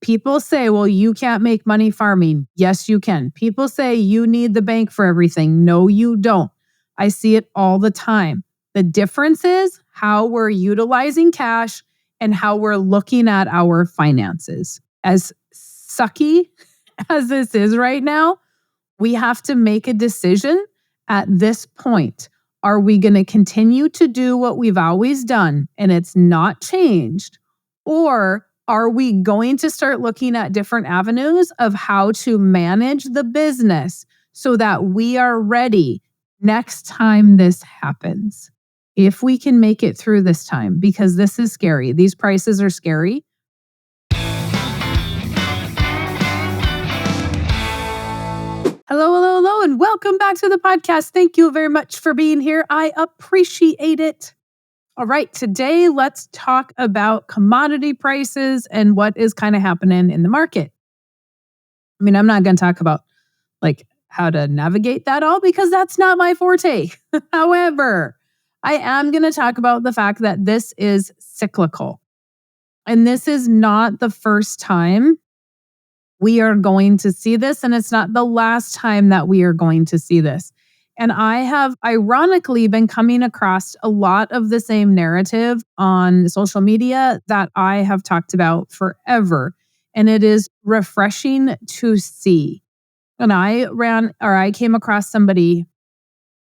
People say, well, you can't make money farming. Yes, you can. People say you need the bank for everything. No, you don't. I see it all the time. The difference is how we're utilizing cash and how we're looking at our finances. As sucky as this is right now, we have to make a decision at this point. Are we going to continue to do what we've always done and it's not changed? Or are we going to start looking at different avenues of how to manage the business so that we are ready next time this happens? If we can make it through this time, because this is scary. These prices are scary. Hello, and welcome back to the podcast. Thank you very much for being here. I appreciate it. All right, today let's talk about commodity prices and what is kind of happening in the market. I mean, I'm not going to talk about like how to navigate that all because that's not my forte. However, I am going to talk about the fact that this is cyclical. And this is not the first time we are going to see this, and it's not the last time that we are going to see this. And I have ironically been coming across a lot of the same narrative on social media that I have talked about forever. And it is refreshing to see. And I came across somebody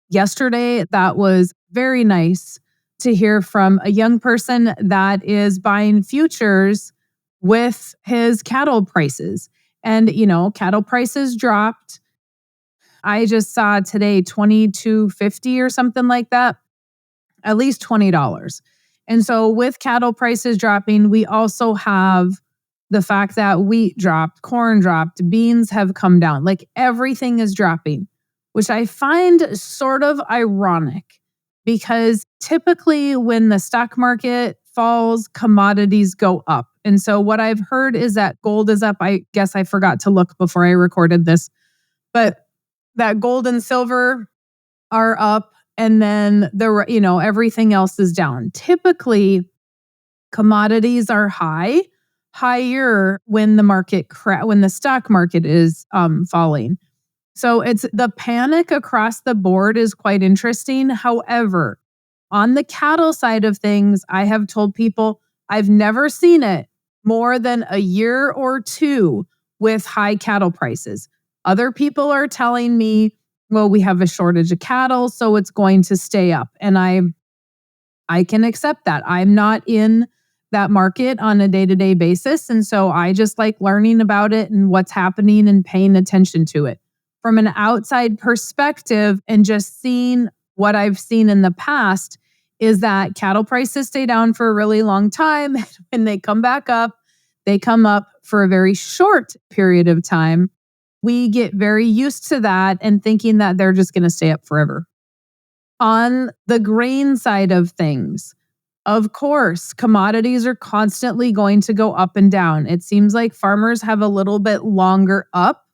yesterday that was very nice to hear from a young person that is buying futures with his cattle prices. And, cattle prices dropped. I just saw today $22.50 or something like that, at least $20. And so with cattle prices dropping, we also have the fact that wheat dropped, corn dropped, beans have come down. Like everything is dropping, which I find sort of ironic because typically when the stock market falls, commodities go up. And so what I've heard is that gold is up. I guess I forgot to look before I recorded this, but that gold and silver are up and then everything else is down. Typically, commodities are higher when when the stock market is falling. So it's the panic across the board is quite interesting. However, on the cattle side of things, I have told people I've never seen it more than a year or two with high cattle prices. Other people are telling me, well, we have a shortage of cattle, so it's going to stay up. And I can accept that. I'm not in that market on a day-to-day basis. And so I just like learning about it and what's happening and paying attention to it. From an outside perspective and just seeing what I've seen in the past is that cattle prices stay down for a really long time. When they come back up, they come up for a very short period of time. We get very used to that and thinking that they're just going to stay up forever. On the grain side of things, of course, commodities are constantly going to go up and down. It seems like farmers have a little bit longer up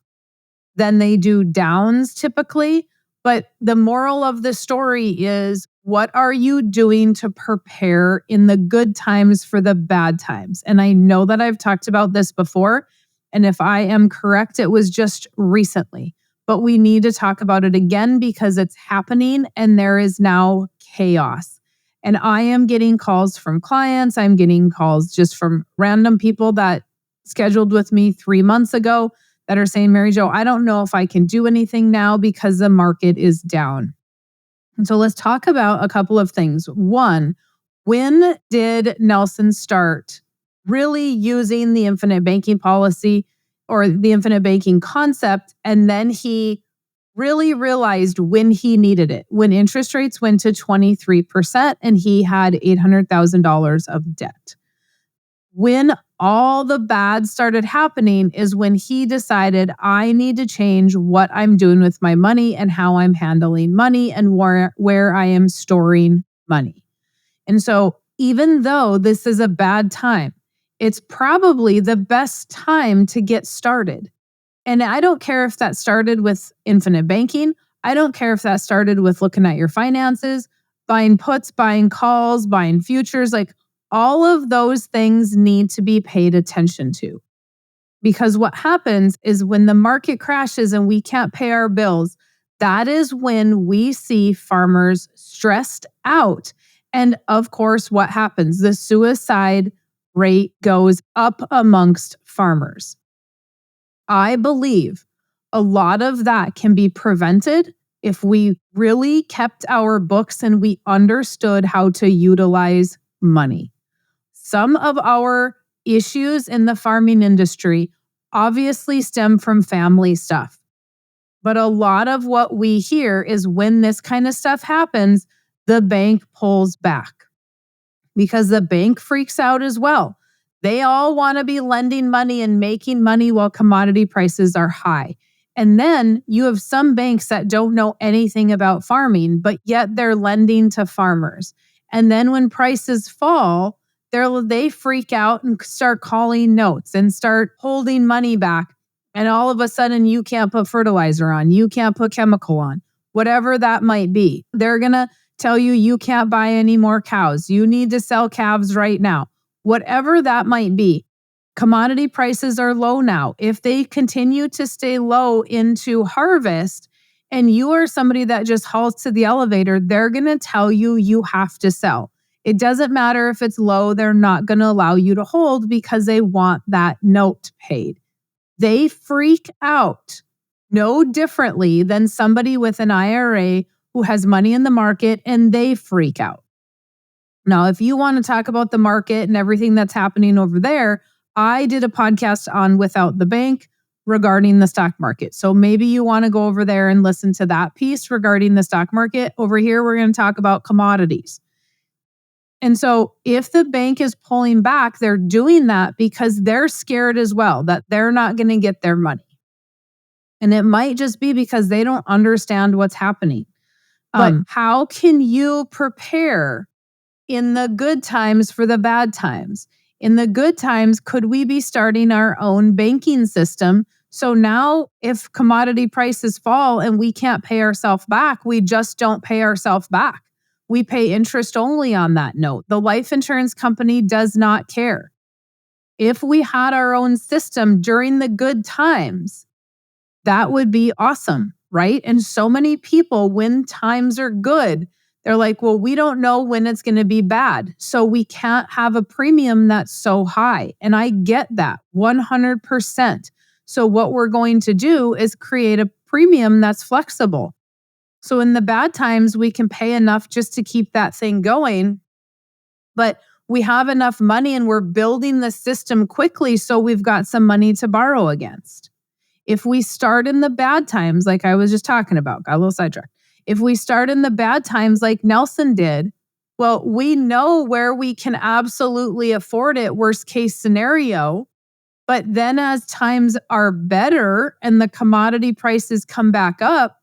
than they do downs typically. But the moral of the story is, what are you doing to prepare in the good times for the bad times? And I know that I've talked about this before. And if I am correct, it was just recently. But we need to talk about it again because it's happening and there is now chaos. And I am getting calls from clients. I'm getting calls just from random people that scheduled with me 3 months ago that are saying, Mary Jo, I don't know if I can do anything now because the market is down. And so let's talk about a couple of things. One, when did Nelson start really using the infinite banking policy or the infinite banking concept? And then he really realized when he needed it, when interest rates went to 23% and he had $800,000 of debt. When all the bad started happening is when he decided, I need to change what I'm doing with my money and how I'm handling money and where I am storing money. And so even though this is a bad time, it's probably the best time to get started. And I don't care if that started with infinite banking. I don't care if that started with looking at your finances, buying puts, buying calls, buying futures, like all of those things need to be paid attention to. Because what happens is when the market crashes and we can't pay our bills, that is when we see farmers stressed out. And of course, what happens? The suicide rate goes up amongst farmers. I believe a lot of that can be prevented if we really kept our books and we understood how to utilize money. Some of our issues in the farming industry obviously stem from family stuff. But a lot of what we hear is when this kind of stuff happens, the bank pulls back because the bank freaks out as well. They all want to be lending money and making money while commodity prices are high. And then you have some banks that don't know anything about farming, but yet they're lending to farmers. And then when prices fall, they freak out and start calling notes and start holding money back. And all of a sudden, you can't put fertilizer on, you can't put chemical on, whatever that might be. They're going to tell you can't buy any more cows. You need to sell calves right now. Whatever that might be, commodity prices are low now. If they continue to stay low into harvest and you are somebody that just hauls to the elevator, they're going to tell you have to sell. It doesn't matter if it's low, they're not going to allow you to hold because they want that note paid. They freak out no differently than somebody with an IRA who has money in the market and they freak out. Now, if you want to talk about the market and everything that's happening over there, I did a podcast on Without the Bank regarding the stock market. So maybe you want to go over there and listen to that piece regarding the stock market. Over here, we're going to talk about commodities. And so if the bank is pulling back, they're doing that because they're scared as well that they're not going to get their money. And it might just be because they don't understand what's happening. But how can you prepare in the good times for the bad times? In the good times, could we be starting our own banking system? So now if commodity prices fall and we can't pay ourselves back, we just don't pay ourselves back. We pay interest only on that note. The life insurance company does not care. If we had our own system during the good times, that would be awesome, right? And so many people, when times are good, they're like, well, we don't know when it's going to be bad. So we can't have a premium that's so high. And I get that 100%. So what we're going to do is create a premium that's flexible. So in the bad times, we can pay enough just to keep that thing going. But we have enough money and we're building the system quickly. So we've got some money to borrow against. If we start in the bad times, like I was just talking about, got a little sidetracked. If we start in the bad times like Nelson did, well, we know where we can absolutely afford it, worst case scenario. But then as times are better and the commodity prices come back up,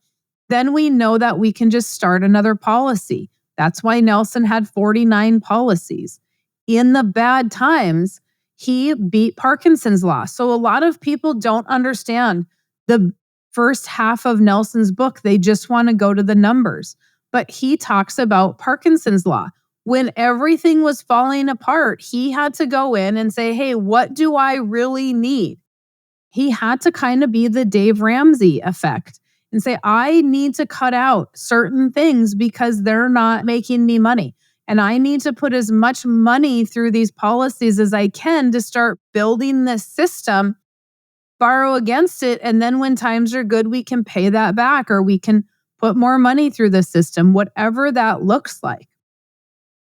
then we know that we can just start another policy. That's why Nelson had 49 policies. In the bad times, he beat Parkinson's law. So a lot of people don't understand the first half of Nelson's book. They just want to go to the numbers. But he talks about Parkinson's law. When everything was falling apart, he had to go in and say, hey, what do I really need? He had to kind of be the Dave Ramsey effect and say, I need to cut out certain things because they're not making me money. And I need to put as much money through these policies as I can to start building this system, borrow against it. And then when times are good, we can pay that back or we can put more money through the system, whatever that looks like.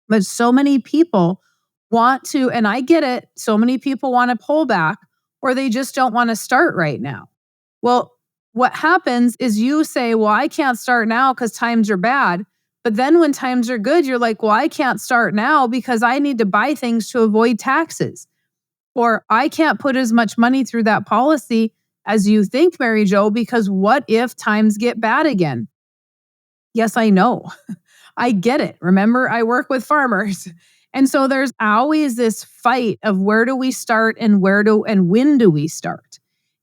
But so many people want to, and I get it, so many people want to pull back or they just don't want to start right now. Well, what happens is you say, well, I can't start now because times are bad. But then when times are good, you're like, well, I can't start now because I need to buy things to avoid taxes. Or I can't put as much money through that policy as you think, Mary Jo, because what if times get bad again? Yes, I know. I get it. Remember, I work with farmers. And so there's always this fight of where do we start and when do we start?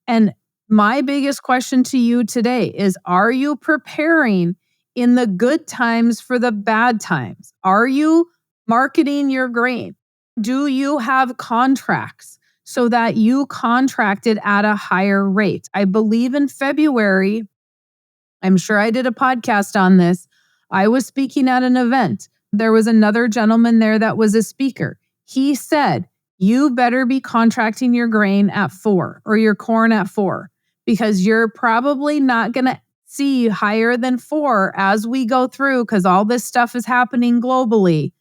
And my biggest question to you today is, are you preparing in the good times for the bad times? Are you marketing your grain? Do you have contracts? so that you contracted at a higher rate. I believe in February, I'm sure I did a podcast on this. I was speaking at an event. There was another gentleman there that was a speaker. He said, you better be contracting your grain at 4 or your corn at 4 because you're probably not going to see higher than 4 as we go through because all this stuff is happening globally.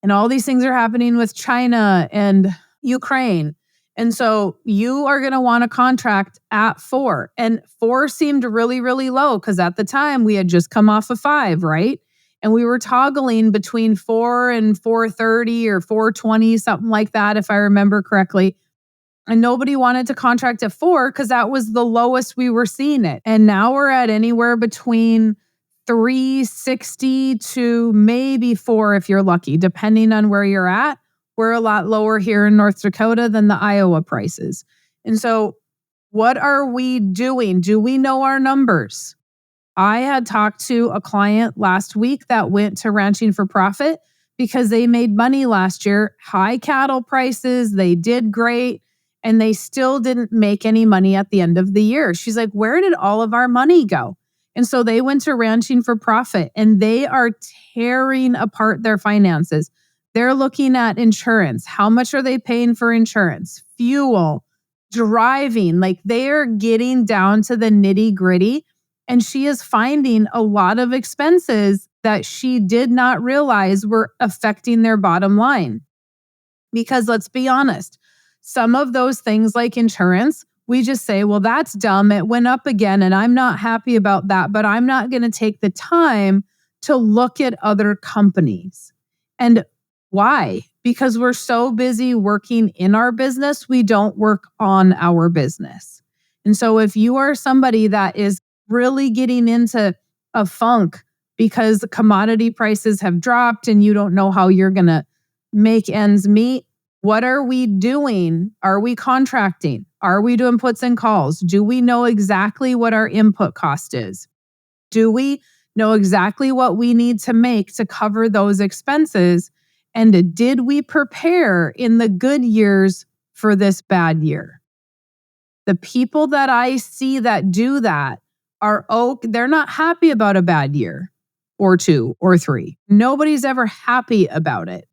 And all these things are happening with China and Ukraine. And so you are going to want to contract at 4. And 4 seemed really, really low because at the time we had just come off of 5, right? And we were toggling between 4 and 430 or 420, something like that, if I remember correctly. And nobody wanted to contract at 4 because that was the lowest we were seeing it. And now we're at anywhere between 360 to maybe 4 if you're lucky, depending on where you're at. We're a lot lower here in North Dakota than the Iowa prices. And so what are we doing? Do we know our numbers? I had talked to a client last week that went to Ranching for Profit because they made money last year, high cattle prices, they did great, and they still didn't make any money at the end of the year. She's like, where did all of our money go? And so they went to Ranching for Profit and they are tearing apart their finances. They're looking at insurance. How much are they paying for insurance? Fuel, driving, like they are getting down to the nitty gritty. And she is finding a lot of expenses that she did not realize were affecting their bottom line. Because let's be honest, some of those things like insurance, we just say, well, that's dumb. It went up again and I'm not happy about that, but I'm not going to take the time to look at other companies. And why? Because we're so busy working in our business, we don't work on our business. And so if you are somebody that is really getting into a funk because the commodity prices have dropped and you don't know how you're going to make ends meet, what are we doing? Are we contracting? Are we doing puts and calls? Do we know exactly what our input cost is? Do we know exactly what we need to make to cover those expenses? And did we prepare in the good years for this bad year? The people that I see that do that they're not happy about a bad year or 2 or 3. Nobody's ever happy about it.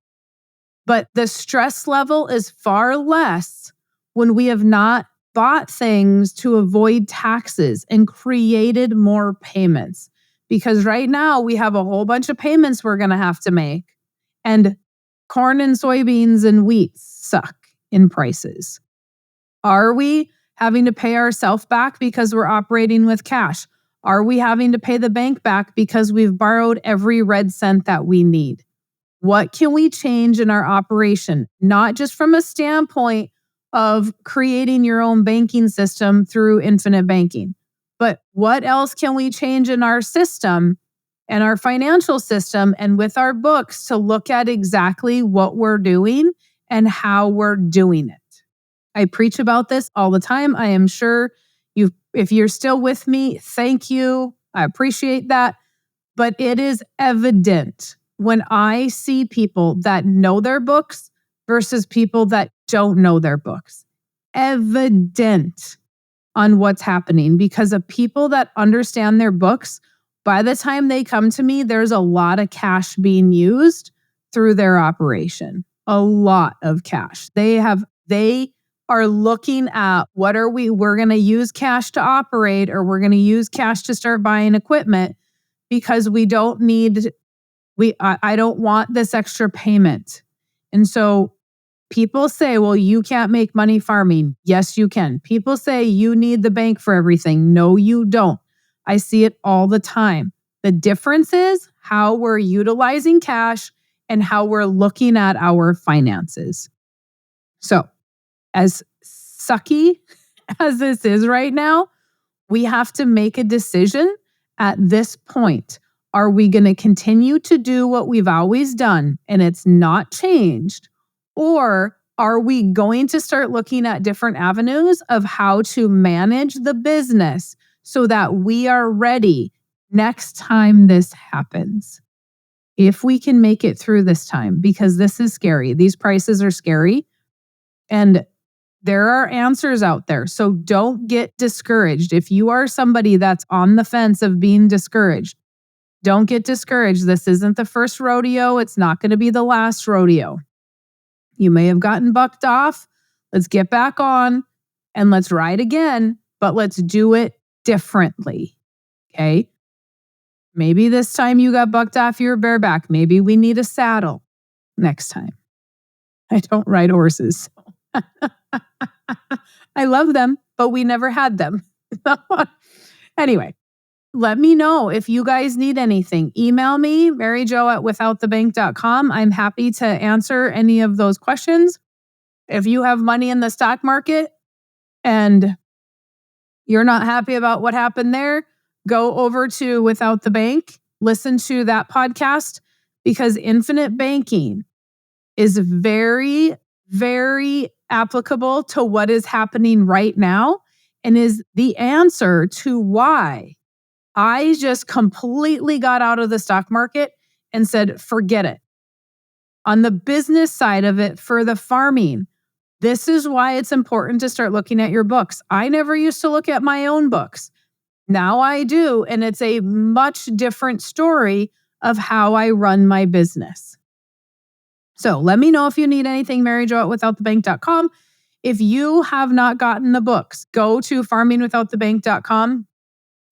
But the stress level is far less when we have not bought things to avoid taxes and created more payments. Because right now we have a whole bunch of payments we're going to have to make. And corn and soybeans and wheat suck in prices. Are we having to pay ourselves back because we're operating with cash? Are we having to pay the bank back because we've borrowed every red cent that we need? What can we change in our operation? Not just from a standpoint of creating your own banking system through infinite banking, but what else can we change in our system and our financial system and with our books to look at exactly what we're doing and how we're doing it? I preach about this all the time. I am sure if you're still with me, thank you. I appreciate that. But it is evident when I see people that know their books versus people that don't know their books. Evident on what's happening because of people that understand their books. By the time they come to me, there's a lot of cash being used through their operation. A lot of cash. They are looking at we're going to use cash to operate or we're going to use cash to start buying equipment because I don't want this extra payment. And so people say, well, you can't make money farming. Yes, you can. People say you need the bank for everything. No, you don't. I see it all the time. The difference is how we're utilizing cash and how we're looking at our finances. So, as sucky as this is right now, we have to make a decision at this point. Are we going to continue to do what we've always done and it's not changed? Or are we going to start looking at different avenues of how to manage the business so that we are ready next time this happens? If we can make it through this time, because this is scary. These prices are scary. And There are answers out there. So don't get discouraged. If you are somebody that's on the fence of being discouraged, don't get discouraged. This isn't the first rodeo. It's not going to be the last rodeo. You may have gotten bucked off. Let's get back on and let's ride again, but let's do it differently. Okay? Maybe this time you got bucked off, you're bareback. Maybe we need a saddle next time. I don't ride horses. I love them, but we never had them. Anyway, let me know if you guys need anything. Email me, maryjo@withoutthebank.com. I'm happy to answer any of those questions. If you have money in the stock market and you're not happy about what happened there, go over to Without the Bank, listen to that podcast, because infinite banking is very, very applicable to what is happening right now and is the answer to why I just completely got out of the stock market and said, forget it. On the business side of it, for the farming, this is why it's important to start looking at your books. I never used to look at my own books. Now I do, and it's a much different story of how I run my business. So let me know if you need anything, maryjo@withoutthebank.com. If you have not gotten the books, go to farmingwithoutthebank.com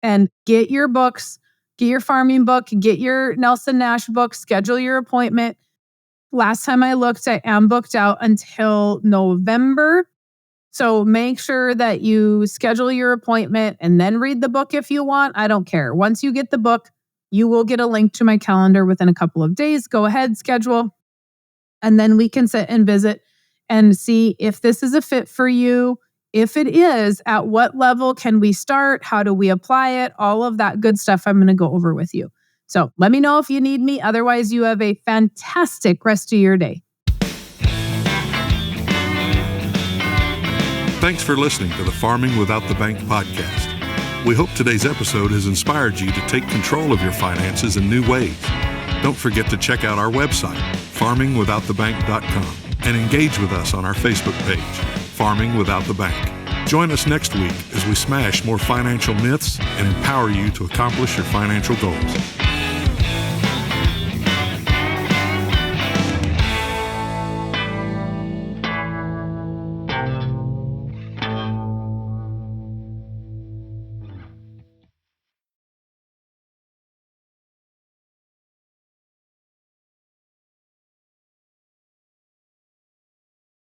and get your books, get your farming book, get your Nelson Nash book, schedule your appointment. Last time I looked, I am booked out until November. So make sure that you schedule your appointment and then read the book if you want. I don't care. Once you get the book, you will get a link to my calendar within a couple of days. Go ahead, schedule, and then we can sit and visit and see if this is a fit for you. If it is, at what level can we start? How do we apply it? All of that good stuff I'm going to go over with you. So let me know if you need me. Otherwise, you have a fantastic rest of your day. Thanks for listening to the Farming Without the Bank podcast. We hope today's episode has inspired you to take control of your finances in new ways. Don't forget to check out our website, farmingwithoutthebank.com, and engage with us on our Facebook page, Farming Without the Bank. Join us next week as we smash more financial myths and empower you to accomplish your financial goals.